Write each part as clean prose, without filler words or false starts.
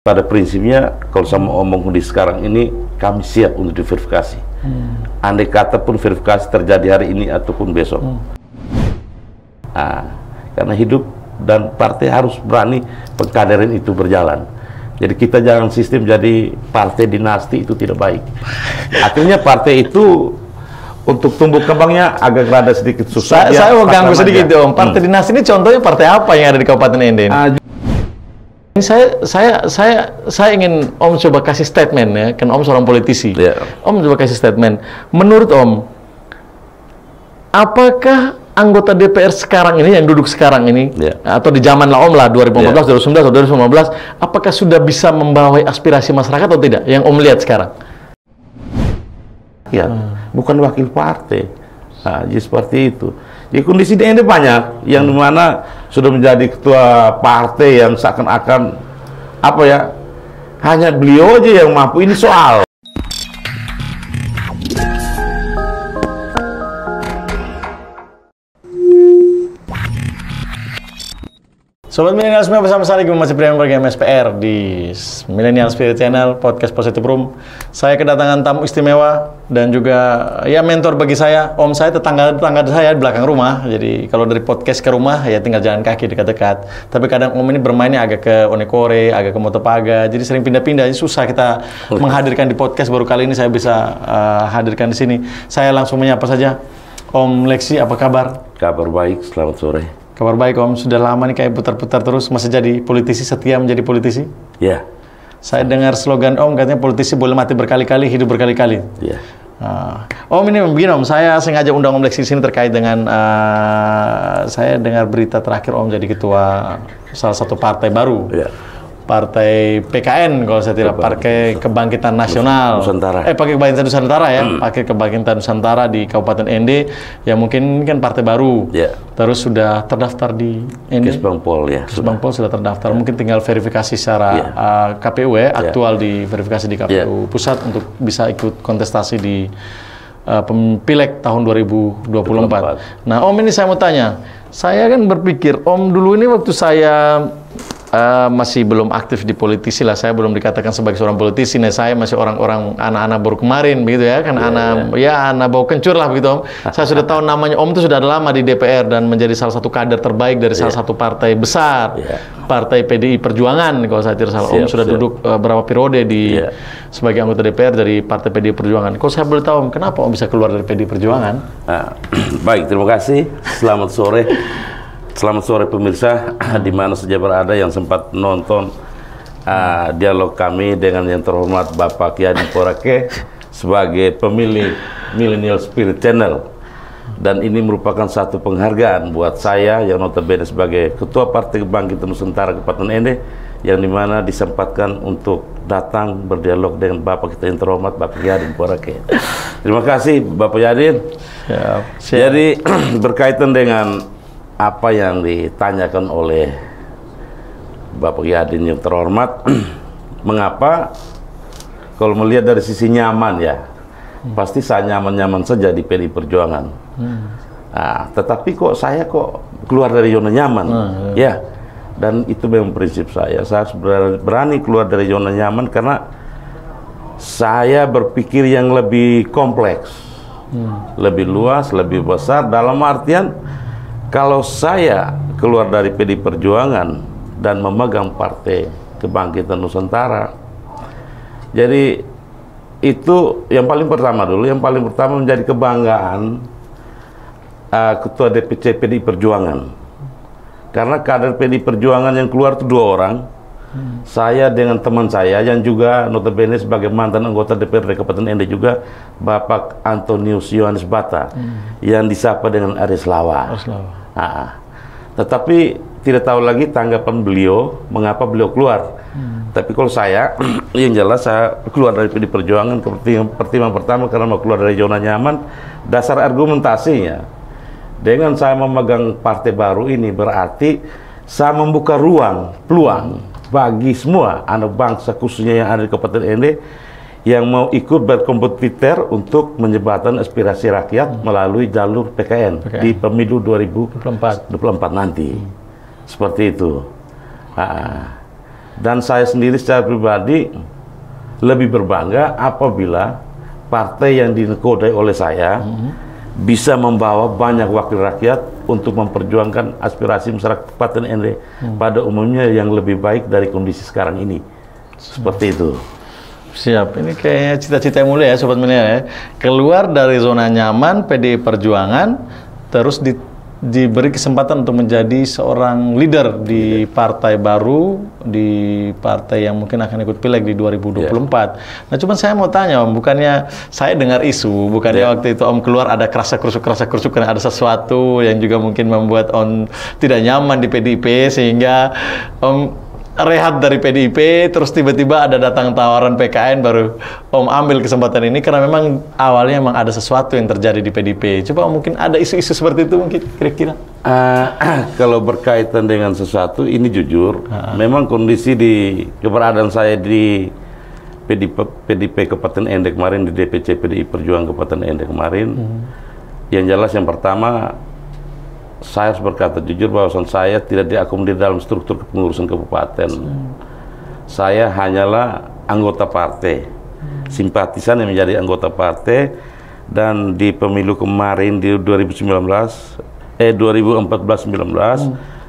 Pada prinsipnya, kalau sama omong di sekarang ini, kami siap untuk diverifikasi. Andai kata pun verifikasi terjadi hari ini ataupun besok. Nah, karena hidup dan partai harus berani pengkaderan itu berjalan. Jadi kita jangan sistem jadi partai dinasti, itu tidak baik. Akhirnya partai itu untuk tumbuh kembangnya agak rada sedikit susah. Saya mau ganggu sedikit Om. Partai dinasti ini contohnya partai apa yang ada di Kabupaten Ende? Saya ingin Om coba kasih statement ya, kan Om seorang politisi. Om coba kasih statement. Menurut Om, apakah anggota DPR sekarang ini yang duduk sekarang ini atau di zaman lah Om lah 2014, 2019 atau 2015, apakah sudah bisa membawa aspirasi masyarakat atau tidak? Yang Om lihat sekarang? Ya, bukan wakil partai. Nah, jadi seperti itu. Di kondisi di Ende banyak yang dimana sudah menjadi ketua partai yang seakan-akan apa ya, hanya beliau aja yang mampu. Ini soal. Sobat Milenial semua, bersama saya lagi masih Brian bagi MSPR di Millennial Spirit Channel Podcast Positive Room. Saya kedatangan tamu istimewa dan juga ya mentor bagi saya. Om saya tetangga saya di belakang rumah. Jadi kalau dari podcast ke rumah ya tinggal jalan kaki dekat-dekat. Tapi kadang Om ini bermainnya agak ke Onekore, agak ke Motopaga. Jadi sering pindah-pindah. Jadi susah kita menghadirkan di podcast. Baru kali ini saya bisa hadirkan di sini. Saya langsung menyapa saja. Om Lexi, apa kabar? Kabar baik, selamat sore. Kabar baik Om, sudah lama nih kayak putar-putar terus, masih jadi politisi, setia menjadi politisi? Ya. Saya dengar slogan Om, katanya politisi boleh mati berkali-kali, hidup berkali-kali. Ya. Om ini begini Om, saya sengaja undang Om Lexi sini terkait dengan, saya dengar berita terakhir Om jadi ketua salah satu partai baru. Ya. Partai PKN kalau saya tidak, Partai Kebangkitan Nasional Nusantara. Partai Kebangkitan Nusantara ya, Partai Kebangkitan Nusantara di Kabupaten Ende, ya mungkin kan partai baru. Ya. Terus sudah terdaftar di Ende. Kesbangpol ya. Kesbangpol sudah terdaftar. Mungkin tinggal verifikasi secara KPU ya, aktual di verifikasi di KPU pusat untuk bisa ikut kontestasi di Pileg tahun 2024. Nah Om, ini saya mau tanya. Saya kan berpikir Om dulu ini waktu saya masih belum aktif di politisi lah, saya belum dikatakan sebagai seorang politisi. Nah, saya masih orang-orang anak-anak baru kemarin begitu ya, kan anak bau kencur lah begitu Om. Saya sudah tahu namanya Om itu sudah ada lama di DPR dan menjadi salah satu kader terbaik dari salah satu partai besar, Partai PDI Perjuangan kalau saya tidak salah. Om sudah duduk berapa periode di sebagai anggota DPR dari Partai PDI Perjuangan. Kalau saya boleh tahu Om, kenapa Om bisa keluar dari PDI Perjuangan? Baik, terima kasih. Selamat sore. Selamat sore pemirsa di mana saja berada yang sempat nonton dialog kami dengan yang terhormat Bapak Ki Hadin Porake sebagai pemilik Millennial Spirit Channel. Dan ini merupakan satu penghargaan buat saya yang notabene sebagai Ketua Partai Kebangkitan Nusantara Kabupaten Ende, yang dimana disempatkan untuk datang berdialog dengan Bapak kita yang terhormat Bapak Ki Hadin Porake. Terima kasih Bapak Hadin. Jadi berkaitan dengan apa yang ditanyakan oleh Bapak Ki Hadin yang terhormat, mengapa kalau melihat dari sisi nyaman ya, pasti saya nyaman-nyaman saja di PDI Perjuangan. Nah, tetapi kok saya keluar dari zona nyaman, ya. Dan itu memang prinsip saya. Saya harus berani keluar dari zona nyaman karena saya berpikir yang lebih kompleks, lebih luas, lebih besar. Dalam artian, kalau saya keluar dari PDI Perjuangan dan memegang Partai Kebangkitan Nusantara, jadi itu yang paling pertama dulu. Yang paling pertama menjadi kebanggaan Ketua DPC PDI Perjuangan. Karena kader PDI Perjuangan yang keluar itu 2 orang. Saya dengan teman saya yang juga notabene sebagai mantan anggota DPRD Kabupaten Ende juga, Bapak Antonius Yohanes Bata, yang disapa dengan Aris Lawa. Tetapi tidak tahu lagi tanggapan beliau mengapa beliau keluar. Tapi kalau saya, yang jelas saya keluar dari PDI Perjuangan pertimbangan pertama karena mau keluar dari zona nyaman. Dasar argumentasinya, dengan saya memegang partai baru ini berarti saya membuka peluang bagi semua anak bangsa khususnya yang ada di Kabupaten Ende yang mau ikut berkompetitor untuk menyebabkan aspirasi rakyat melalui jalur PKN di pemilu 2024 nanti. Seperti itu. Dan saya sendiri secara pribadi lebih berbangga apabila partai yang dinakodai oleh saya bisa membawa banyak wakil rakyat untuk memperjuangkan aspirasi masyarakat Kabupaten Ende pada umumnya yang lebih baik dari kondisi sekarang ini. Seperti itu. Siap, ini kayaknya cita-cita yang mulia ya Sobat Milenial ya. Keluar dari zona nyaman PDI Perjuangan, terus diberi kesempatan untuk menjadi seorang leader di partai baru, di partai yang mungkin akan ikut pileg di 2024. Nah, cuman saya mau tanya Om, bukannya saya dengar isu, bukannya waktu itu Om keluar ada kerasa kerusuk karena ada sesuatu yang juga mungkin membuat Om tidak nyaman di PDIP, sehingga Om rehat dari PDIP, terus tiba-tiba ada datang tawaran PKN, baru Om ambil kesempatan ini karena memang awalnya memang ada sesuatu yang terjadi di PDIP. Coba Om, mungkin ada isu-isu seperti itu mungkin kira-kira? Kalau berkaitan dengan sesuatu, ini jujur, memang kondisi di keberadaan saya di PDIP Kabupaten Ende kemarin, di DPC PDI Perjuangan Kabupaten Ende kemarin, yang jelas yang pertama, saya harus berkata jujur bahwa saya tidak diakomodir dalam struktur kepengurusan kabupaten. Saya hanyalah anggota partai, simpatisan yang menjadi anggota partai, dan di pemilu kemarin di 2014-19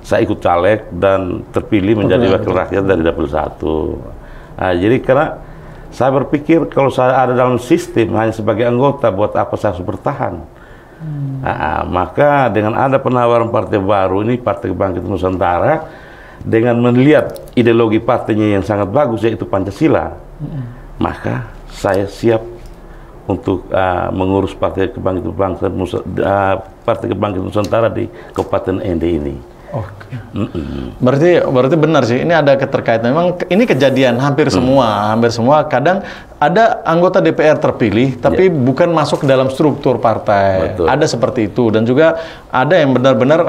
saya ikut caleg dan terpilih menjadi wakil rakyat dari Dapil 1. Nah, jadi karena saya berpikir kalau saya ada dalam sistem hanya sebagai anggota, buat apa saya harus bertahan? Maka dengan ada penawaran partai baru ini, Partai Kebangkitan Nusantara, dengan melihat ideologi partainya yang sangat bagus yaitu Pancasila, maka saya siap untuk mengurus Partai Kebangkitan Nusantara di Kabupaten Ende ini. Oke. Berarti benar sih, ini ada keterkaitan. Memang ini kejadian hampir semua kadang ada anggota DPR terpilih tapi bukan masuk ke dalam struktur partai. Betul. Ada seperti itu, dan juga ada yang benar-benar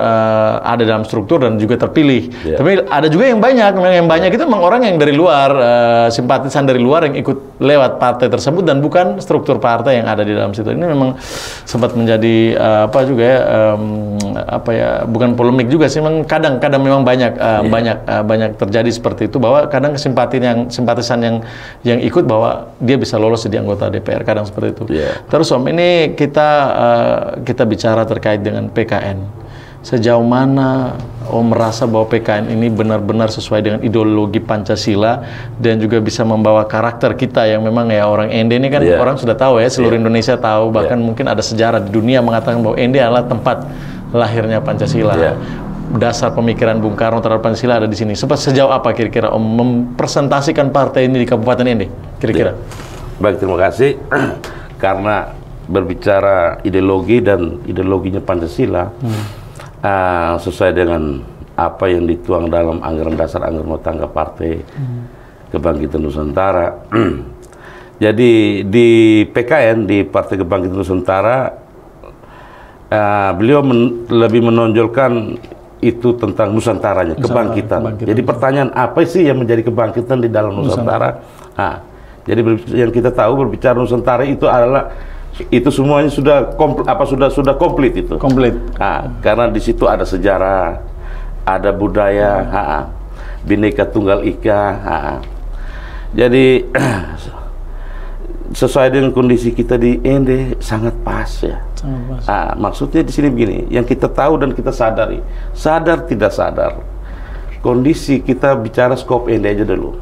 ada dalam struktur dan juga terpilih. Tapi ada juga yang banyak itu memang orang yang dari luar, simpatisan dari luar yang ikut lewat partai tersebut dan bukan struktur partai yang ada di dalam situ. Ini memang sempat menjadi bukan polemik juga sih, memang kadang memang banyak terjadi seperti itu, bahwa kadang simpatisan yang ikut bahwa dia bisa lolos jadi anggota DPR, kadang seperti itu. Terus Om, ini kita bicara terkait dengan PKN. Sejauh mana Om merasa bahwa PKN ini benar-benar sesuai dengan ideologi Pancasila dan juga bisa membawa karakter kita yang memang ya orang Ende ini kan orang sudah tahu ya, seluruh Indonesia tahu, bahkan mungkin ada sejarah di dunia mengatakan bahwa Ende adalah tempat lahirnya Pancasila. Dasar pemikiran Bung Karno terhadap Pancasila ada di sini. Sejauh apa kira-kira Om mempresentasikan partai ini di Kabupaten Ende? Kira-kira? Baik, terima kasih. Karena berbicara ideologi dan ideologinya Pancasila sesuai dengan apa yang dituang dalam anggaran dasar anggaran rumah tangga Partai Kebangkitan Nusantara. Jadi di PKN, di Partai Kebangkitan Nusantara, beliau lebih menonjolkan itu tentang Nusantaranya, kebangkitan. Jadi pertanyaan apa sih yang menjadi kebangkitan di dalam Nusantara? Jadi yang kita tahu berbicara Nusantara itu adalah semuanya sudah komplit itu. Komplit. Karena di situ ada sejarah, ada budaya, Bhinneka Tunggal Ika. Jadi sesuai dengan kondisi kita di Ende sangat pas ya. Maksudnya di sini begini, yang kita tahu dan kita sadari, sadar tidak sadar, kondisi kita bicara skop Ende aja dulu.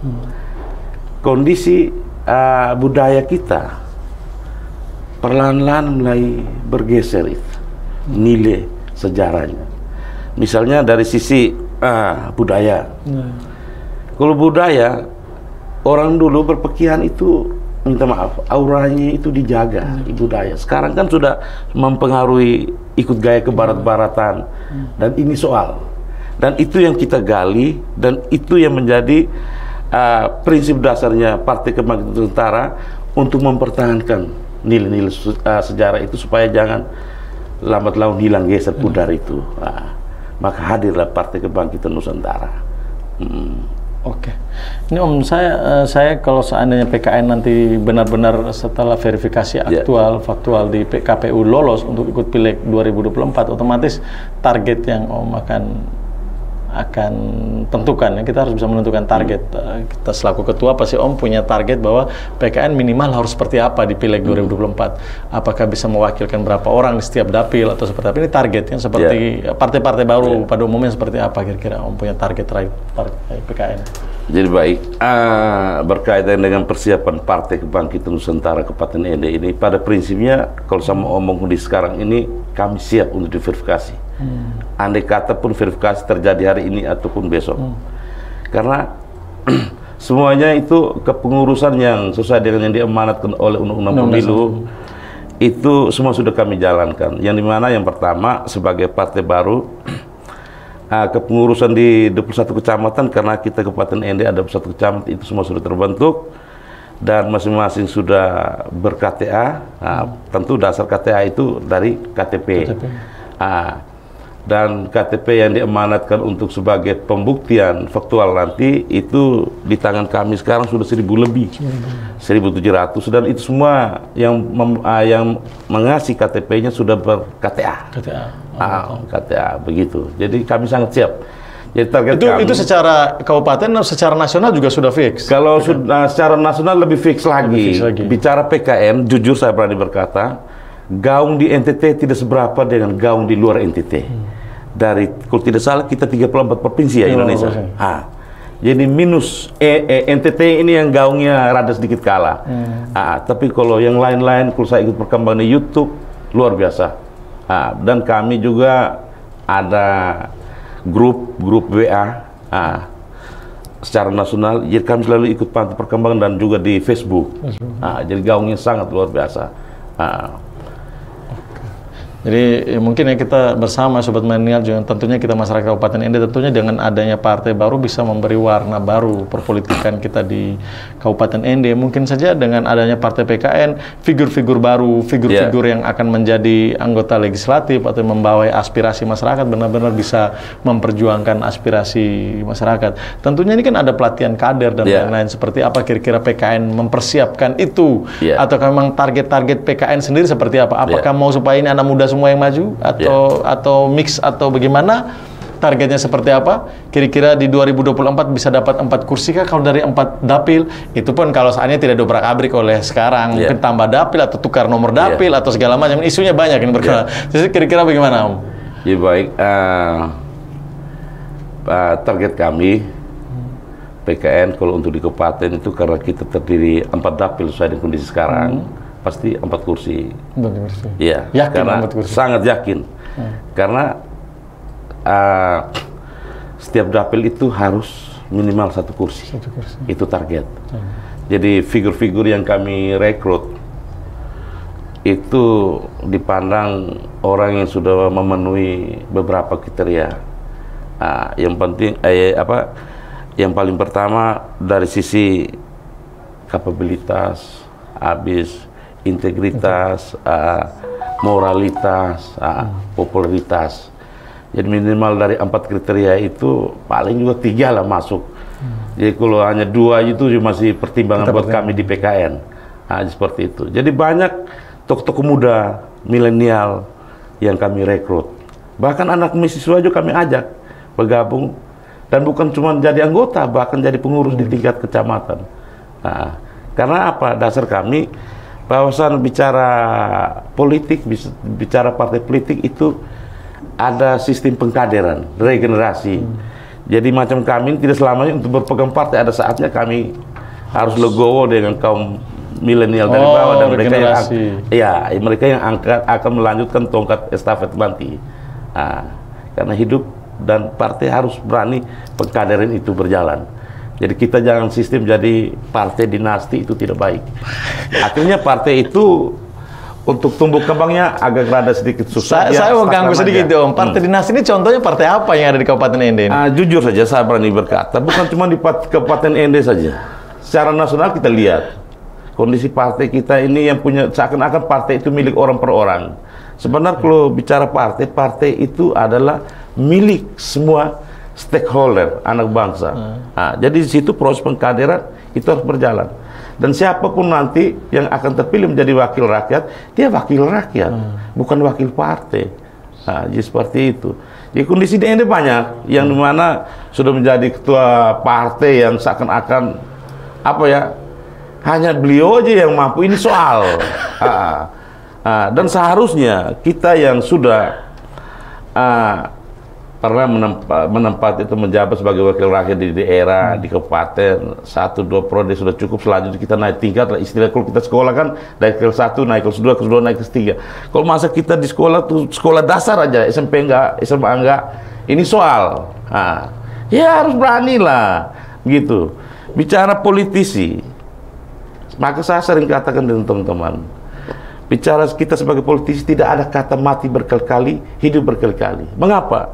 Kondisi budaya kita perlahan-lahan mulai bergeser itu, nilai sejarahnya. Misalnya dari sisi budaya. Kalau budaya, orang dulu berpakaian itu, minta maaf, auranya itu dijaga, budaya. Sekarang kan sudah mempengaruhi ikut gaya ke barat-baratan, dan ini soal. Dan itu yang kita gali, dan itu yang menjadi prinsip dasarnya Partai Kebangkitan Nusantara untuk mempertahankan nilai-nilai sejarah itu supaya jangan lambat laun hilang, geser pudar itu. Maka hadirlah Partai Kebangkitan Nusantara. Oke, ini Om, saya kalau seandainya PKN nanti benar-benar setelah verifikasi faktual di KPU lolos untuk ikut pileg 2024, otomatis target yang Om akan akan tentukan ya, kita harus bisa menentukan target. Kita selaku ketua pasti Om punya target bahwa PKN minimal harus seperti apa di Pileg 2024. Apakah bisa mewakilkan berapa orang di setiap dapil atau seperti apa? Ini targetnya seperti partai-partai baru pada umumnya seperti apa kira-kira Om punya target PKN? Jadi baik, berkaitan dengan persiapan Partai Kebangkitan Nusantara Kabupaten Ende ini, pada prinsipnya kalau sama omong di sekarang ini kami siap untuk diverifikasi. Andai kata pun verifikasi terjadi hari ini ataupun besok, karena semuanya itu kepengurusan yang sesuai dengan yang diamanatkan oleh Undang-Undang Pemilu itu semua sudah kami jalankan. Yang dimana yang pertama sebagai partai baru, kepengurusan di 21 kecamatan, karena kita Kabupaten Ende ada 21 kecamatan, itu semua sudah terbentuk dan masing-masing sudah ber-KTA. Tentu dasar KTA itu dari KTP. Dan KTP yang diamanatkan untuk sebagai pembuktian faktual nanti itu di tangan kami sekarang sudah 1.000 lebih, 1.700, dan itu semua yang mengasih KTP-nya sudah ber-KTA. KTA begitu. Jadi kami sangat siap. Jadi target itu secara kabupaten atau secara nasional juga sudah fix? Kalau sudah secara nasional lebih fix lagi. Bicara PKN, jujur saya berani berkata, gaung di NTT tidak seberapa dengan gaung di luar NTT. Dari, kalau tidak salah, kita 34 provinsi ya Indonesia. Jadi minus NTT ini yang gaungnya rada sedikit kalah. Tapi kalau yang lain-lain, kalau saya ikut perkembangan di YouTube, luar biasa. Dan kami juga ada grup WA secara nasional. Jadi kami selalu ikut pantau perkembangan dan juga di Facebook. Jadi gaungnya sangat luar biasa. Jadi mungkin ya kita bersama Sobat Milenial juga, tentunya kita masyarakat Kabupaten Ende, tentunya dengan adanya partai baru bisa memberi warna baru perpolitikan kita di Kabupaten Ende. Mungkin saja dengan adanya partai PKN, figur-figur baru, figur-figur yang akan menjadi anggota legislatif atau membawa aspirasi masyarakat, benar-benar bisa memperjuangkan aspirasi masyarakat. Tentunya ini kan ada pelatihan kader dan lain-lain. Seperti apa kira-kira PKN mempersiapkan itu? Atau memang target-target PKN sendiri seperti apa? Apakah mau supaya ini anak muda semua yang maju atau mix atau bagaimana? Targetnya seperti apa? Kira-kira di 2024 bisa dapat 4 kursi kah kalau dari 4 dapil? Itu pun kalau saatnya tidak dobrak-abrik oleh sekarang, mungkin tambah dapil atau tukar nomor dapil atau segala macam. Isunya banyak ini berkembang. Jadi kira-kira bagaimana, Om? Ya baik, target kami PKN kalau untuk di kabupaten itu, karena kita terdiri 4 dapil sesuai dengan kondisi sekarang, pasti 4 kursi. Iya, karena sangat yakin. Karena setiap dapil itu harus minimal 1 kursi. Itu target. Jadi figur-figur yang kami rekrut itu dipandang orang yang sudah memenuhi beberapa kriteria. Yang penting yang paling pertama dari sisi kapabilitas, integritas, moralitas, popularitas. Jadi minimal dari 4 kriteria itu paling juga 3 lah masuk. Jadi kalau hanya 2 itu masih pertimbangan buat kami di PKN. Seperti itu. Jadi banyak tokoh-tokoh muda, milenial yang kami rekrut. Bahkan anak mahasiswa juga kami ajak bergabung, dan bukan cuma jadi anggota, bahkan jadi pengurus di tingkat kecamatan. Karena apa? Dasar kami bahwasan bicara politik, bicara partai politik itu ada sistem pengkaderan, regenerasi. Jadi macam kami tidak selamanya untuk berpegang partai, ada saatnya kami harus legowo dengan kaum milenial dari bawah, dan mereka yang akan melanjutkan tongkat estafet nanti. Karena hidup dan partai harus berani pengkaderan itu berjalan. Jadi kita jangan sistem jadi partai dinasti, itu tidak baik. Akhirnya partai itu untuk tumbuh kembangnya agak rada sedikit susah. Saya mau ganggu sedikit Om. Partai dinasti ini contohnya partai apa yang ada di Kabupaten Ende? Jujur saja saya berani berkata, bukan cuma di Kabupaten Ende saja. Secara nasional kita lihat kondisi partai kita ini yang punya seakan-akan partai itu milik orang per orang. Sebenarnya kalau bicara partai itu adalah milik semua stakeholder, anak bangsa. Jadi di situ proses pengkaderan itu harus berjalan. Dan siapapun nanti yang akan terpilih menjadi wakil rakyat, dia wakil rakyat, bukan wakil partai. Nah, jadi seperti itu. Di kondisi ini banyak yang dimana sudah menjadi ketua partai yang seakan-akan apa ya, hanya beliau aja yang mampu. Ini soal. Dan seharusnya kita yang sudah pernah menempati itu menjabat sebagai wakil rakyat di daerah, di kabupaten, 1-2 periode sudah cukup. Selanjutnya kita naik tingkat lah, istilah kalau kita sekolah kan dari kelas 1 naik kelas 2, kelas 2 naik kelas 3. Kalau masa kita di sekolah tuh sekolah dasar aja, SMP enggak, SMA enggak, ini soal. Ya harus berani lah gitu. Bicara politisi, maka saya sering katakan dengan teman-teman, bicara kita sebagai politisi tidak ada kata mati berkali-kali, hidup berkali-kali. Mengapa?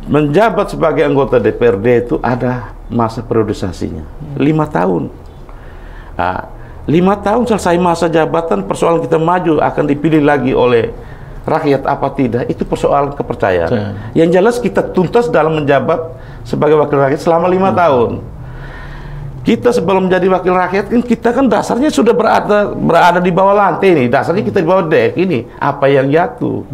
Menjabat sebagai anggota DPRD itu ada masa periodisasinya 5 tahun. 5 tahun selesai masa jabatan, persoalan kita maju akan dipilih lagi oleh rakyat apa tidak, itu persoalan kepercayaan. Yang jelas kita tuntas dalam menjabat sebagai wakil rakyat selama 5 tahun. Kita sebelum menjadi wakil rakyat kan kita kan dasarnya sudah berada di bawah lantai nih, dasarnya kita di bawah dek ini. Apa yang jatuh,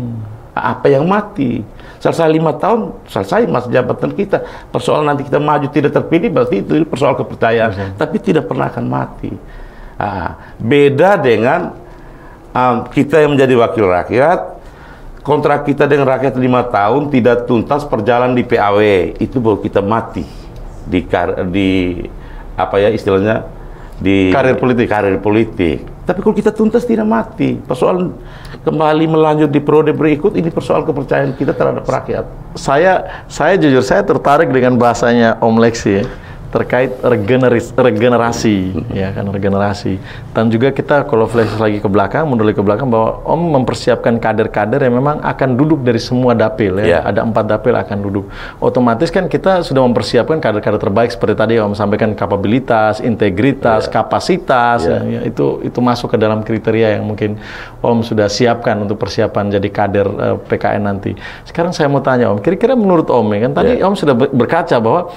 apa yang mati. Selesai 5 tahun, selesai masa jabatan kita. Persoalan nanti kita maju tidak terpilih, berarti itu persoalan kepercayaan. Tapi tidak pernah akan mati. Beda dengan kita yang menjadi wakil rakyat, kontrak kita dengan rakyat 5 tahun tidak tuntas, perjalanan di PAW, itu baru kita mati di apa ya istilahnya, di karir politik. Tapi kalau kita tuntas tidak mati. Persoalan kembali melanjut di periode berikut, ini persoalan kepercayaan kita terhadap rakyat. Saya jujur saya tertarik dengan bahasanya Om Lexi ya, terkait regenerasi, ya kan, regenerasi. Dan juga kita kalau flashback lagi ke belakang, mundur lagi ke belakang, bahwa Om mempersiapkan kader-kader yang memang akan duduk dari semua dapil ya. Ada 4 dapil akan duduk. Otomatis kan kita sudah mempersiapkan kader-kader terbaik seperti tadi Om sampaikan, kapabilitas, integritas, kapasitas, ya, itu masuk ke dalam kriteria yang mungkin Om sudah siapkan untuk persiapan jadi kader PKN nanti. Sekarang saya mau tanya Om, kira-kira menurut Om ya kan tadi Om sudah berkaca bahwa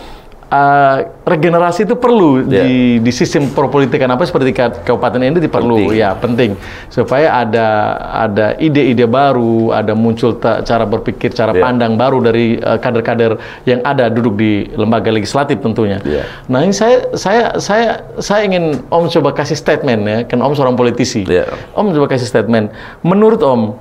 regenerasi itu perlu di sistem perpolitikan apa seperti Kabupaten ini perlu, ya penting supaya ada ide-ide baru, ada muncul cara berpikir, cara pandang baru dari kader-kader yang ada duduk di lembaga legislatif tentunya. Nah ini saya ingin Om coba kasih statement ya, kan Om seorang politisi. Om coba kasih statement. Menurut Om,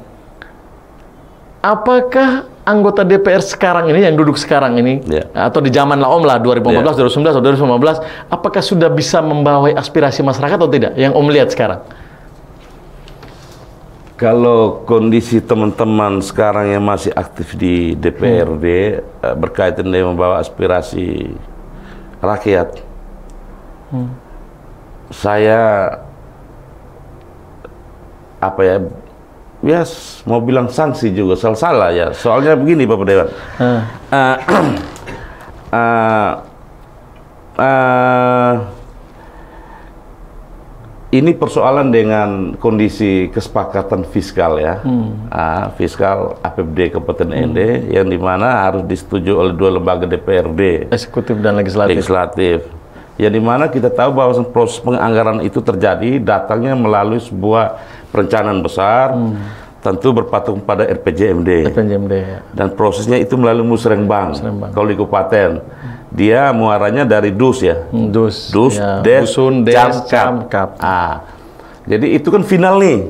apakah anggota DPR sekarang ini, yang duduk sekarang ini, atau di zaman Om lah, 2014, 2019, atau 2015, apakah sudah bisa membawa aspirasi masyarakat atau tidak, yang Om lihat sekarang? Kalau kondisi teman-teman sekarang yang masih aktif di DPRD berkaitan dengan membawa aspirasi rakyat, saya apa ya, mau bilang sanksi juga salah ya. Soalnya begini Bapak Dewan, ini persoalan dengan kondisi kesepakatan fiskal ya, fiskal APBD Kabupaten ND yang dimana harus disetujui oleh 2 lembaga DPRD, eksekutif dan legislatif. Yang dimana kita tahu bahwa proses penganggaran itu terjadi datangnya melalui sebuah perencanaan besar, tentu berpatung pada RPJMD. Ya. Dan prosesnya itu melalui musrenbang. Kalau di kabupaten, dia muaranya dari DUS ya. DUS, ya. Des, Dusun, Des, Camkap. Jadi itu kan final nih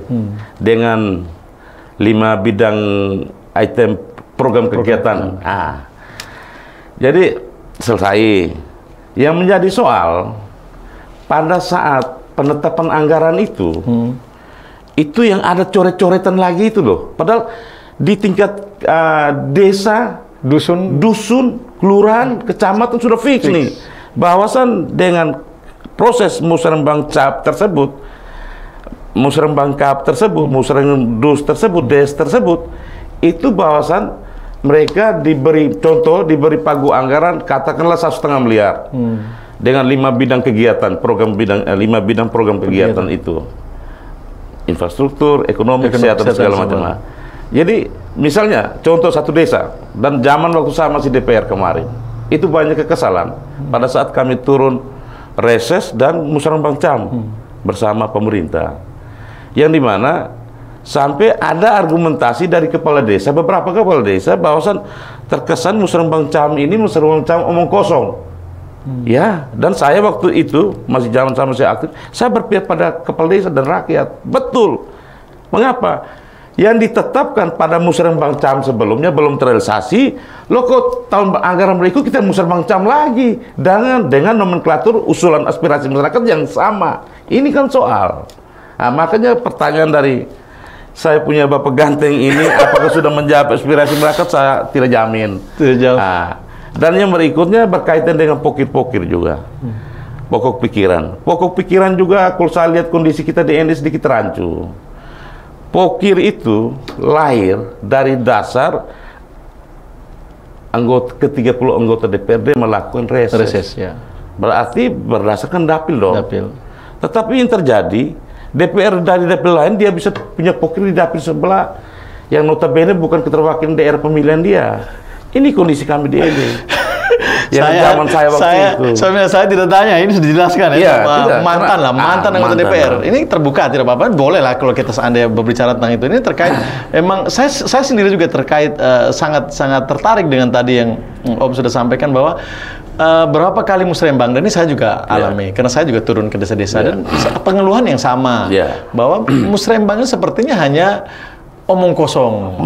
dengan 5 bidang item program kegiatan. Jadi selesai. Yang menjadi soal pada saat penetapan anggaran itu yang ada coret-coretan lagi itu loh. Padahal di tingkat desa, dusun, kelurahan, kecamatan sudah fix nih. Bahwasan dengan proses musrenbang cap tersebut, musrenbang kap tersebut, musrenbang tersebut, des tersebut, itu bahwasan mereka diberi contoh, diberi pagu anggaran katakanlah 1,5 miliar dengan 5 bidang kegiatan, 5 bidang program kegiatan itu, infrastruktur, ekonomi, kesehatan segala macam. Jadi misalnya contoh satu desa, dan zaman waktu saya masih DPR kemarin itu banyak kekesalan pada saat kami turun reses dan musrenbang cam bersama pemerintah, yang dimana Sampai ada argumentasi dari kepala desa, beberapa kepala desa, bahwasan terkesan Musrembang Bang Cam ini Musrembang Bang Cam omong kosong. Ya, dan saya waktu itu masih zaman sama saya aktif, saya berpihak pada kepala desa dan rakyat. Betul. Mengapa? Yang ditetapkan pada Musrembang Bang Cam sebelumnya belum terrealisasi, loh kok tahun anggaran berikut kita Musrembang Bang Cam lagi dengan nomenklatur usulan aspirasi masyarakat yang sama. Ini kan soal. Nah, makanya pertanyaan dari saya punya Bapak Ganteng ini, apakah sudah menjawab aspirasi masyarakat, saya tidak jamin. Tidak jawab. Nah, dan yang berikutnya berkaitan dengan pokir-pokir juga. Pokok pikiran. Pokok pikiran juga, kalau saya lihat kondisi kita di ND sedikit rancu. Pokir itu lahir dari dasar ke-30 anggota DPRD melakukan reses. Ya. Berarti berdasarkan dapil dong. Dapil. Tetapi yang terjadi, DPR dari dapil lain dia bisa punya pokir di dapil sebelah yang notabene bukan keterwakilan daerah pemilihan dia. Ini kondisi kami di ini. Yang zaman saya waktu itu. Saya tidak tanya, ini sudah dijelaskan ya. Iya, mantan anggota DPR. Ini terbuka, tidak apa-apa. Boleh lah kalau kita seandainya berbicara tentang itu. Ini terkait, emang saya sendiri juga terkait sangat tertarik dengan tadi yang Om sudah sampaikan bahwa berapa kali musrembang, dan ini saya juga alami, karena saya juga turun ke desa-desa dan pengeluhan yang sama, bahwa musrembang ini sepertinya hanya omong kosong.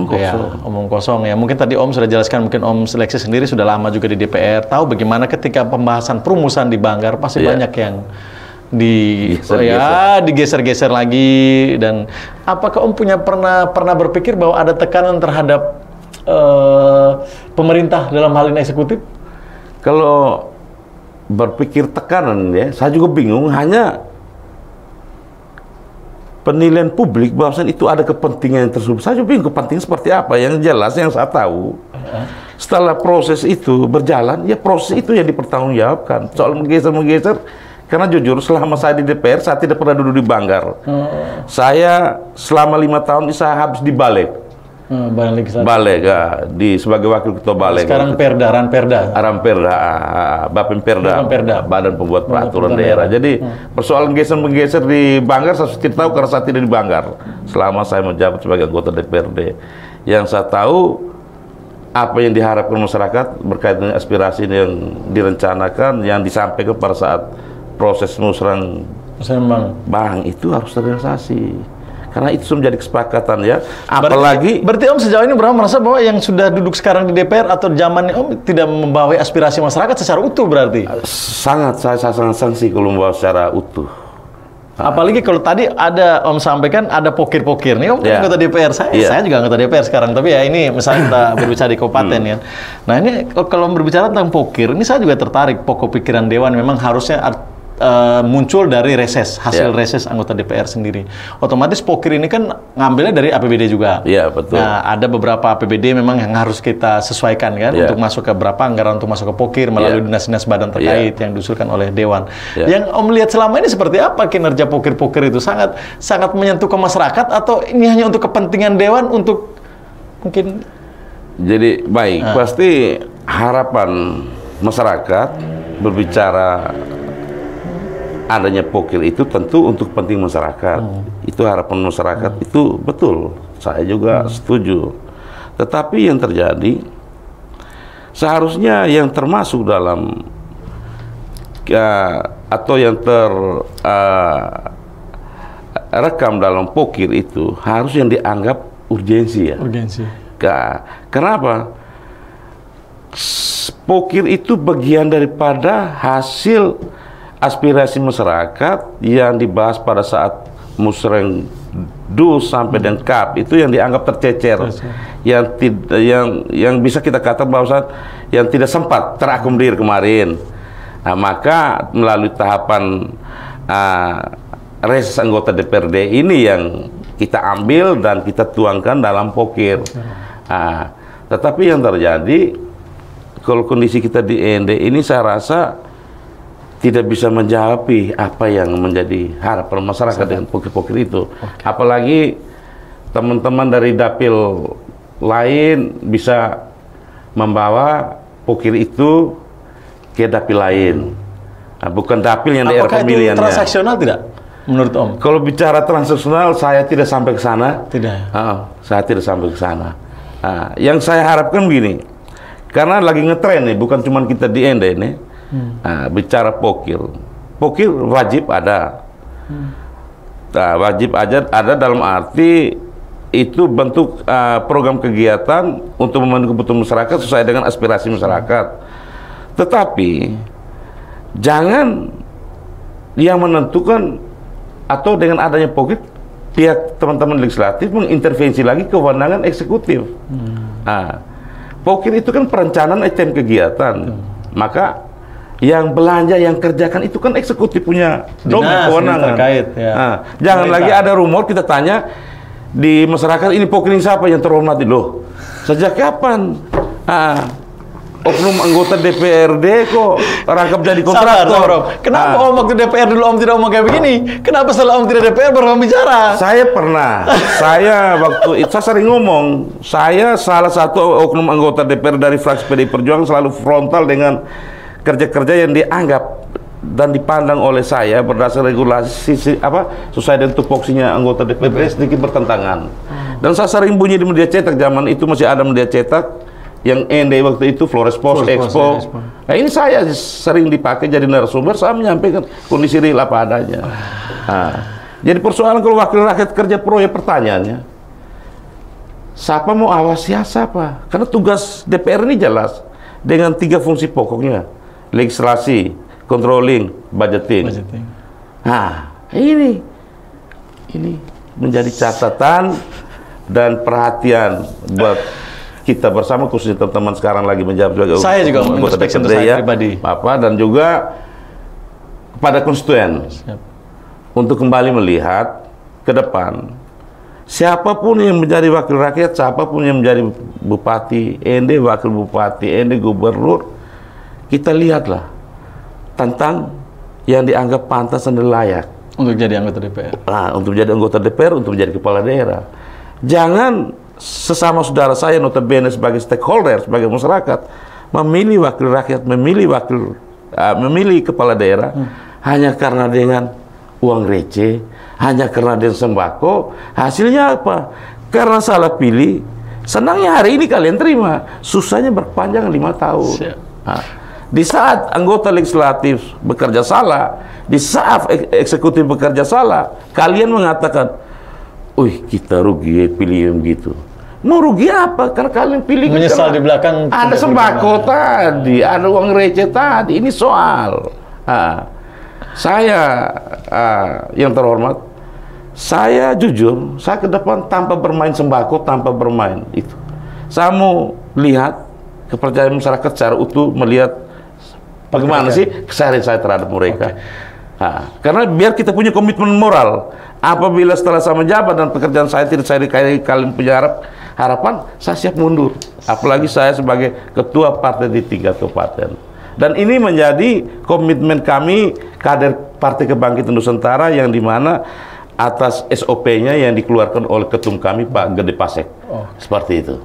Omong kosong ya. Mungkin tadi Om sudah jelaskan, mungkin Om seleksi sendiri sudah lama juga di DPR, tahu bagaimana ketika pembahasan perumusan di Banggar pasti banyak yang digeser-geser lagi. Dan apakah Om pernah berpikir bahwa ada tekanan terhadap pemerintah dalam hal ini eksekutif? Kalau berpikir tekanan ya, saya juga bingung. Hanya penilaian publik bahwasan itu ada kepentingan yang tersebut. Saya juga bingung kepentingan seperti apa. Yang jelas yang saya tahu, setelah proses itu berjalan, ya proses itu yang dipertanggungjawabkan. Soal menggeser, karena jujur selama saya di DPR, saya tidak pernah duduk di Banggar. Saya selama 5 tahun saya habis di Balek. Balek, sebagai wakil ketua Balek. Sekarang Ramperda, Bapemperda, Badan Pembuat Peraturan Daerah. Jadi persoalan menggeser di Banggar saya tidak tahu karena saya tidak di Banggar selama saya menjabat sebagai anggota DPRD. Yang saya tahu apa yang diharapkan masyarakat berkaitan dengan aspirasi yang direncanakan, yang disampaikan pada saat proses Musrembang itu harus terrealisasi. Karena itu sudah menjadi kesepakatan ya. Apalagi berarti Om sejauh ini merasa bahwa yang sudah duduk sekarang di DPR atau zamannya Om tidak membawa aspirasi masyarakat secara utuh berarti? Saya sangat sanksi kalau membawa secara utuh. Apalagi kalau tadi ada Om sampaikan ada pokir-pokir nih Om anggota DPR, saya juga anggota DPR sekarang, tapi ya ini misalnya kita berbicara di kabupaten ya. Nah ini kalau berbicara tentang pokir, ini saya juga tertarik. Pokok pikiran Dewan memang harusnya muncul dari reses, hasil reses anggota DPR sendiri. Otomatis pokir ini kan ngambilnya dari APBD juga. Iya, betul. Nah, ada beberapa APBD memang yang harus kita sesuaikan kan untuk masuk ke berapa anggaran untuk masuk ke pokir melalui dinas-dinas badan terkait yang diusulkan oleh Dewan. Yang Om lihat selama ini seperti apa kinerja pokir-pokir itu? Sangat menyentuh ke masyarakat atau ini hanya untuk kepentingan Dewan untuk mungkin? Jadi baik, pasti harapan masyarakat berbicara adanya pokir itu tentu untuk kepentingan masyarakat. Itu harapan masyarakat, itu betul. Saya juga setuju. Tetapi yang terjadi, seharusnya yang termasuk dalam atau yang terekam dalam pokir itu harus yang dianggap urgensi ya. Urgensi. Kenapa? Pokir itu bagian daripada hasil aspirasi masyarakat yang dibahas pada saat Musrengdu sampai dengan KAP itu yang dianggap tercecer, yang bisa kita katakan bahwa yang tidak sempat terakomodir kemarin. Nah, maka melalui tahapan reses anggota DPRD ini yang kita ambil dan kita tuangkan dalam pokir. Nah, tetapi yang terjadi kalau kondisi kita di END ini saya rasa tidak bisa menjawab apa yang menjadi harapan masyarakat dengan pokir-pokir itu. Apalagi teman-teman dari dapil lain bisa membawa pokir itu ke dapil lain. Nah, bukan dapil yang daerah pemilihannya. Apakah itu transaksional tidak? Menurut Om? Kalau bicara transaksional, saya tidak sampai ke sana. Tidak. Saya tidak sampai ke sana. Yang saya harapkan begini, karena lagi ngetren nih, bukan cuma kita di Ende ini. Bicara pokir wajib ada. Wajib aja ada dalam arti itu bentuk program kegiatan untuk memenuhi kebutuhan masyarakat sesuai dengan aspirasi masyarakat. Tetapi jangan yang menentukan atau dengan adanya pokir pihak teman-teman legislatif mengintervensi lagi kewenangan eksekutif. Pokir itu kan perencanaan item kegiatan. Maka yang belanja, yang kerjakan itu kan eksekutif punya domain kewenangan. Terkait, ya. Jangan lagi ada rumor kita tanya di masyarakat, ini pokir siapa yang terhormati? Loh, sejak kapan oknum anggota DPRD kok rangkap jadi kontraktor? Kenapa Om waktu DPR dulu Om tidak ngomong kayak begini? Kenapa setelah Om tidak DPR baru Om bicara? Saya pernah, waktu itu saya sering ngomong, saya salah satu oknum anggota DPR dari fraksi PDI Perjuangan selalu frontal dengan kerja-kerja yang dianggap dan dipandang oleh saya berdasar regulasi sesuai dengan tupoksinya anggota DPR sedikit bertentangan. Dan saya sering bunyi di media cetak, zaman itu masih ada media cetak yang Ende waktu itu, Flores Post, Expo. Nah, ini saya sering dipakai jadi narasumber, saya menyampaikan kondisi real apa adanya. Jadi persoalan kalau wakil rakyat kerja proyek, pertanyaannya, siapa mau awasi siapa? Karena tugas DPR ini jelas dengan 3 fungsi pokoknya: legislasi, controlling, budgeting. Ini menjadi catatan dan perhatian buat kita bersama, khususnya teman-teman sekarang lagi menjabat sebagai saya juga introspeksi untuk saya pribadi, dan juga kepada konstituen untuk kembali melihat ke depan. Siapapun yang menjadi wakil rakyat, siapapun yang menjadi bupati Ende, wakil bupati Ende, gubernur, kita lihatlah tentang yang dianggap pantas dan layak untuk jadi anggota DPR. Untuk menjadi anggota DPR, untuk menjadi kepala daerah. Jangan sesama saudara saya notabene sebagai stakeholder, sebagai masyarakat, memilih wakil rakyat, memilih kepala daerah hanya karena dengan uang receh, hanya karena dengan sembako. Hasilnya apa? Karena salah pilih, senangnya hari ini kalian terima, susahnya berpanjang 5 tahun. Di saat anggota legislatif bekerja salah, di saat eksekutif bekerja salah, kalian mengatakan, "Wih, kita rugi pilih yang gitu." Mau rugi apa? Karena kalian pilih menyesal di belakang. Ada sembako tadi, ada uang receh tadi. Ini soal. Saya yang terhormat, saya jujur, saya ke depan tanpa bermain sembako, tanpa bermain itu. Saya mau lihat kepercayaan masyarakat secara utuh, melihat bagaimana sih keseharian saya terhadap mereka. Karena biar kita punya komitmen moral. Apabila setelah saya menjabat dan pekerjaan saya tidak saya kalian punya harapan, saya siap mundur. Apalagi saya sebagai ketua partai di tingkat kabupaten. Dan ini menjadi komitmen kami kader Partai Kebangkitan Nusantara, yang dimana atas SOP-nya yang dikeluarkan oleh ketum kami Pak Gede Pasek. Seperti itu.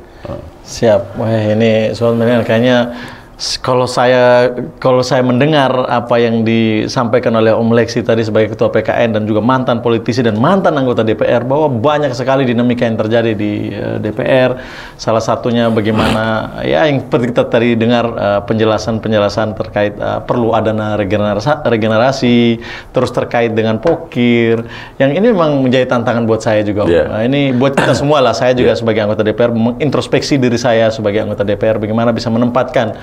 Siap. Wah, ini soalnya kayaknya kalau saya mendengar apa yang disampaikan oleh Om Leksi tadi sebagai ketua PKN dan juga mantan politisi dan mantan anggota DPR, bahwa banyak sekali dinamika yang terjadi di DPR. Salah satunya bagaimana ya yang seperti kita tadi dengar penjelasan terkait perlu adanya regenerasi, terus terkait dengan pokir. Yang ini memang menjadi tantangan buat saya juga. Ini buat kita semua lah. Saya juga sebagai anggota DPR mengintrospeksi diri saya sebagai anggota DPR, bagaimana bisa menempatkan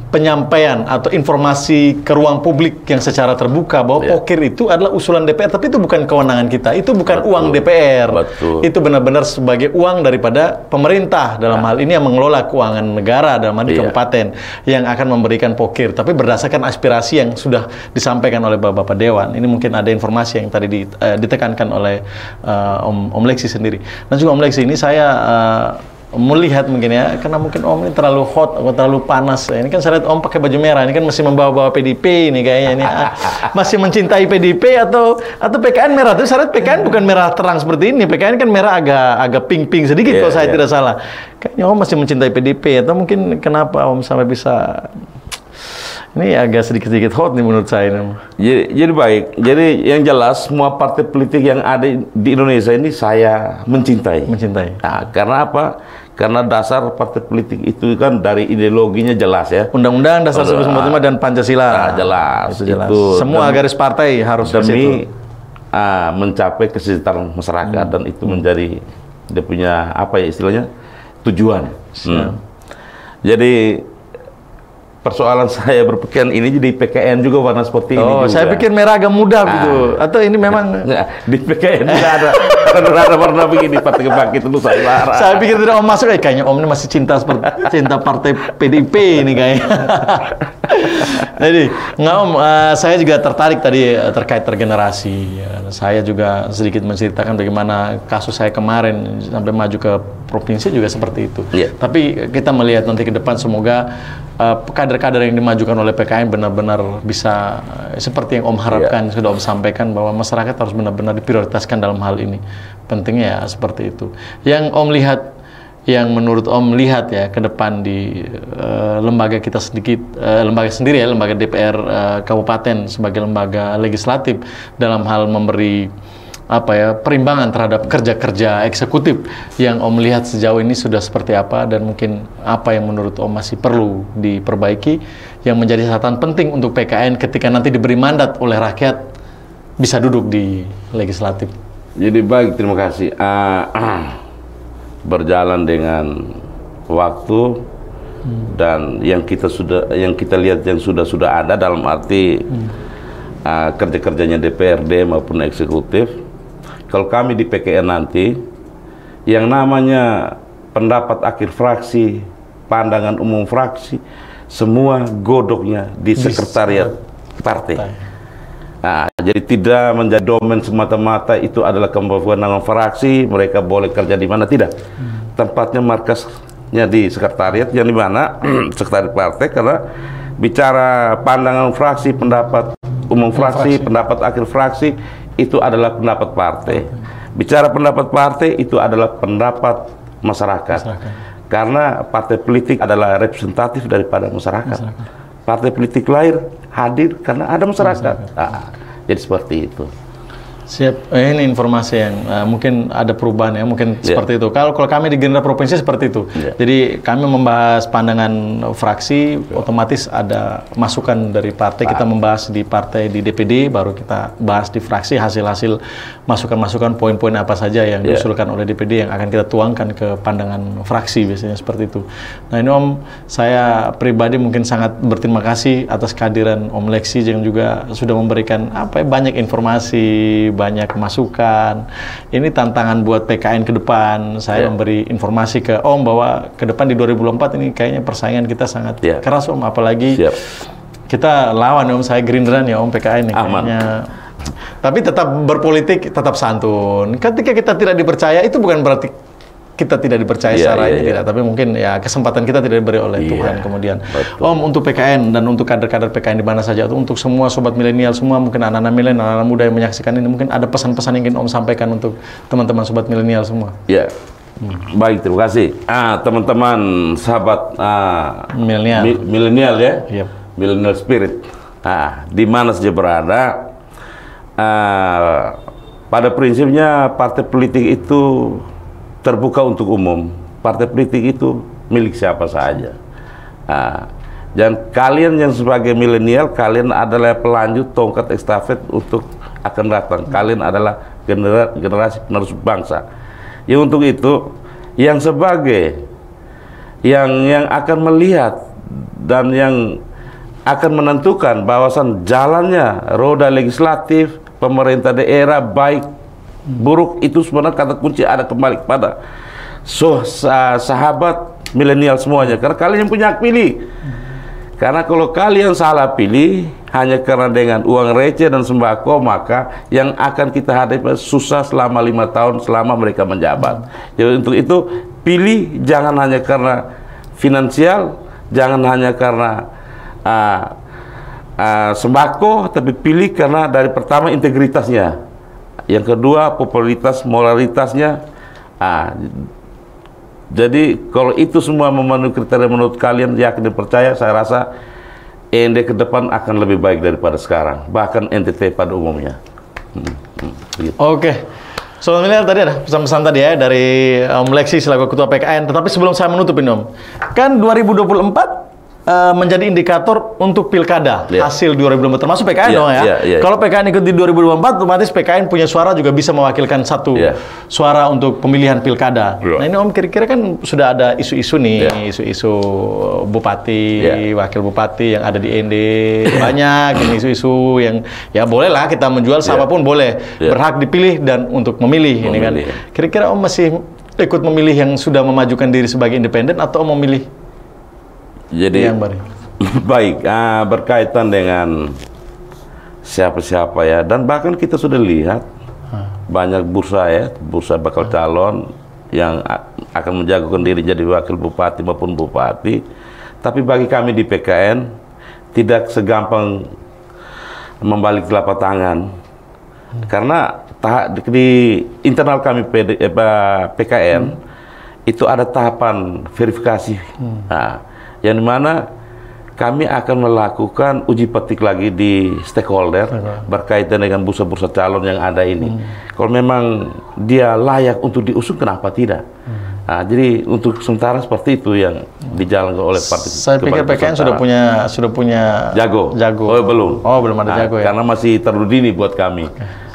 penyampaian atau informasi ke ruang publik yang secara terbuka bahwa pokir itu adalah usulan DPR, tapi itu bukan kewenangan kita, itu bukan uang DPR, itu benar-benar sebagai uang daripada pemerintah dalam hal ini yang mengelola keuangan negara dalam hal ini kabupaten yang akan memberikan pokir, tapi berdasarkan aspirasi yang sudah disampaikan oleh Bapak Dewan. Ini mungkin ada informasi yang tadi ditekankan oleh Om Leksi sendiri, dan juga Om Leksi ini saya melihat mungkin ya, karena mungkin Om ini terlalu hot atau terlalu panas. Ini kan saya lihat Om pakai baju merah, ini kan masih membawa-bawa PDIP ini kayaknya ini. Masih mencintai PDIP atau PKN merah. Tapi saya lihat PKN bukan merah terang seperti ini. PKN kan merah agak pink-pink sedikit kalau saya tidak salah. Kayaknya Om masih mencintai PDIP, atau mungkin kenapa Om sampai bisa Ini agak sedikit-sedikit hot nih menurut saya. Jadi baik. Jadi yang jelas semua partai politik yang ada di Indonesia ini saya mencintai. Mencintai. Nah, karena apa? Karena dasar partai politik itu kan dari ideologinya jelas ya. Undang-Undang Dasar 1945 dan Pancasila. Nah, jelas. Itu jelas. Itu semua garis partai harus demi mencapai kesejahteraan masyarakat dan itu menjadi dia punya apa ya istilahnya tujuan. Jadi persoalan saya berpakaian ini jadi PKN juga warna seperti ini juga. Saya pikir merah agak muda gitu. Atau ini memang di PKN tidak ada warna begini Partai Kebangkitan Nusantara. Saya pikir tidak mau masuk, kayaknya Om ini masih cinta partai PDIP ini kayaknya. Jadi, nggak Om, saya juga tertarik tadi terkait tergenerasi. Saya juga sedikit menceritakan bagaimana kasus saya kemarin sampai maju ke provinsi juga seperti itu. Tapi kita melihat nanti ke depan semoga kader-kader yang dimajukan oleh PKN benar-benar bisa seperti yang Om harapkan, sudah Om sampaikan bahwa masyarakat harus benar-benar diprioritaskan dalam hal ini. Pentingnya ya seperti itu. Yang Om lihat, yang menurut Om lihat ya ke depan di lembaga kita sedikit, lembaga sendiri ya, lembaga DPR Kabupaten sebagai lembaga legislatif dalam hal memberi perimbangan terhadap kerja-kerja eksekutif yang Om lihat sejauh ini sudah seperti apa dan mungkin apa yang menurut Om masih perlu diperbaiki yang menjadi catatan penting untuk PKN ketika nanti diberi mandat oleh rakyat bisa duduk di legislatif. Jadi baik, terima kasih. Berjalan dengan waktu dan yang kita lihat yang sudah ada dalam arti kerja-kerjanya DPRD maupun eksekutif. Kalau kami di PKN nanti, yang namanya pendapat akhir fraksi, pandangan umum fraksi, semua godoknya di sekretariat partai. Nah, jadi tidak menjadi domain semata-mata itu adalah kewenangan fraksi, mereka boleh kerja di mana, tidak. Tempatnya markasnya di sekretariat, yang di mana sekretariat partai, karena bicara pandangan fraksi, pendapat umum fraksi, pendapat akhir fraksi, itu adalah pendapat partai. Bicara pendapat partai, itu adalah pendapat masyarakat. Karena partai politik adalah representatif daripada masyarakat. Partai politik lahir, hadir karena ada masyarakat. Jadi seperti itu. Siap, ini informasi yang mungkin ada perubahan ya, mungkin seperti itu. Kalau kami di Gerindra Provinsi seperti itu. Jadi kami membahas pandangan fraksi, otomatis ada masukan dari partai, kita membahas di partai di DPD, baru kita bahas di fraksi hasil-hasil masukan-masukan poin-poin apa saja yang diusulkan oleh DPD yang akan kita tuangkan ke pandangan fraksi, biasanya seperti itu. Nah ini Om, saya pribadi mungkin sangat berterima kasih atas kehadiran Om Lexi yang juga sudah memberikan banyak informasi, banyak masukan. Ini tantangan buat PKN ke depan. Saya memberi informasi ke Om bahwa ke depan di 2024 ini kayaknya persaingan kita sangat keras Om, apalagi kita lawan Om, saya Gerindra nih Om, PKN nih kayaknya. Tapi tetap berpolitik, tetap santun. Ketika kita tidak dipercaya, itu bukan berarti kita tidak dipercaya secara ini, tidak. Tapi mungkin ya kesempatan kita tidak diberi oleh Tuhan kemudian. Om, untuk PKN dan untuk kader-kader PKN di mana saja, untuk semua sobat milenial semua, mungkin anak-anak milenial, anak-anak muda yang menyaksikan ini, mungkin ada pesan-pesan yang ingin Om sampaikan untuk teman-teman sobat milenial semua. Ya, baik, terima kasih. Teman-teman sahabat milenial ya, milenial spirit, di mana saja berada, pada prinsipnya partai politik itu terbuka untuk umum. Partai politik itu milik siapa saja. Dan kalian yang sebagai milenial, kalian adalah pelanjut tongkat estafet untuk akan datang. Kalian adalah generasi penerus bangsa. Ya untuk itu, yang sebagai yang akan melihat dan yang akan menentukan bahwasan jalannya roda legislatif, pemerintah daerah baik buruk itu sebenarnya kata kunci ada kembali kepada sahabat milenial semuanya, karena kalian yang punya hak pilih. Karena kalau kalian salah pilih hanya karena dengan uang receh dan sembako, maka yang akan kita hadapi susah selama 5 tahun selama mereka menjabat. Jadi untuk itu pilih jangan hanya karena finansial, jangan hanya karena sembako, tapi pilih karena dari pertama integritasnya. Yang kedua, popularitas, moralitasnya. Jadi kalau itu semua memenuhi kriteria menurut kalian, yakin dan percaya, saya rasa END ke depan akan lebih baik daripada sekarang, bahkan NTT pada umumnya. Gitu. Oke. Sobat Milenial, tadi ada pesan-pesan tadi ya dari Om Leksi selaku Ketua PKN. Tetapi sebelum saya menutup ini Om, kan 2024 menjadi indikator untuk pilkada hasil 2024 termasuk PKN dong ya. Kalau PKN ikut di 2024 otomatis PKN punya suara juga bisa mewakilkan satu suara untuk pemilihan pilkada. Nah ini Om kira-kira kan sudah ada isu-isu nih, isu-isu bupati, wakil bupati yang ada di ND banyak, ini isu-isu yang ya bolehlah kita menjual siapapun boleh berhak dipilih dan untuk memilih ini kan. Kira-kira Om masih ikut memilih yang sudah memajukan diri sebagai independen atau Om memilih? Jadi baik, berkaitan dengan siapa-siapa ya, dan bahkan kita sudah lihat banyak bursa bakal calon yang akan menjagokan diri jadi wakil bupati maupun bupati. Tapi bagi kami di PKN tidak segampang membalik telapak tangan, karena di internal kami PKN itu ada tahapan verifikasi. Yang dimana kami akan melakukan uji petik lagi di stakeholder berkaitan dengan bursa-bursa calon yang ada ini. Kalau memang dia layak untuk diusung, kenapa tidak? Nah, jadi untuk sementara seperti itu yang dijalankan oleh partai. Saya pikir PKN sudah punya jago. Oh belum. Oh belum ada jago ya. Karena masih terlalu dini buat kami.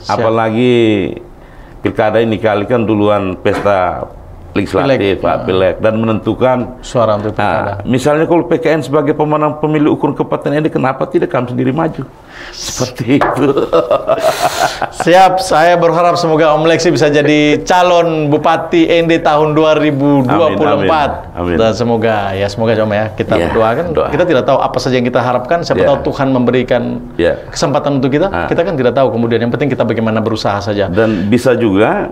Apalagi pilkada ini kali kan duluan pesta legislatif, pileg, dan menentukan suara untuk pilkada. Misalnya kalau PKN sebagai pemenang pemilu ukuran kabupaten ini, kenapa tidak kami sendiri maju? Seperti itu. Siap, saya berharap semoga Om Leksi bisa jadi calon Bupati ND tahun 2024. Amin. Dan semoga Om ya, kita berdoakan. Kita tidak tahu apa saja yang kita harapkan, siapa tahu Tuhan memberikan kesempatan untuk kita. Kita kan tidak tahu kemudian, yang penting kita bagaimana berusaha saja. Dan bisa juga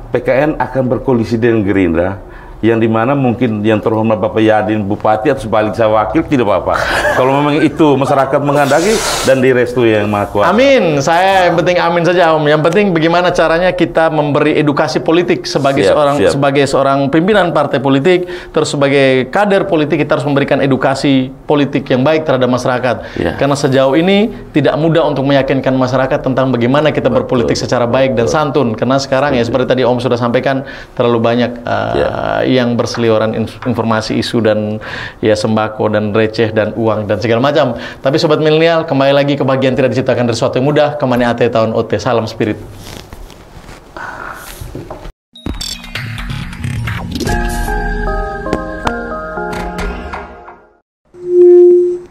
PKN akan berkoalisi dengan Gerindra, yang dimana mungkin yang terhormat Bapak Yadin Bupati atau sebalik saya wakil, tidak apa-apa. Kalau memang itu masyarakat menghendaki dan direstui yang Maha Kuasa. Amin. Saya yang penting amin saja Om. Yang penting bagaimana caranya kita memberi edukasi politik sebagai seorang pimpinan partai politik, terus sebagai kader politik kita harus memberikan edukasi politik yang baik terhadap masyarakat. Karena sejauh ini tidak mudah untuk meyakinkan masyarakat tentang bagaimana kita berpolitik secara baik dan santun. Karena sekarang ya seperti tadi Om sudah sampaikan, terlalu banyak yang berseliweran informasi, isu, dan ya sembako dan receh dan uang dan segala macam. Tapi Sobat Milenial, kembali lagi, kebahagiaan tidak diciptakan dari sesuatu yang mudah. Kemana ate tahun OT, salam spirit.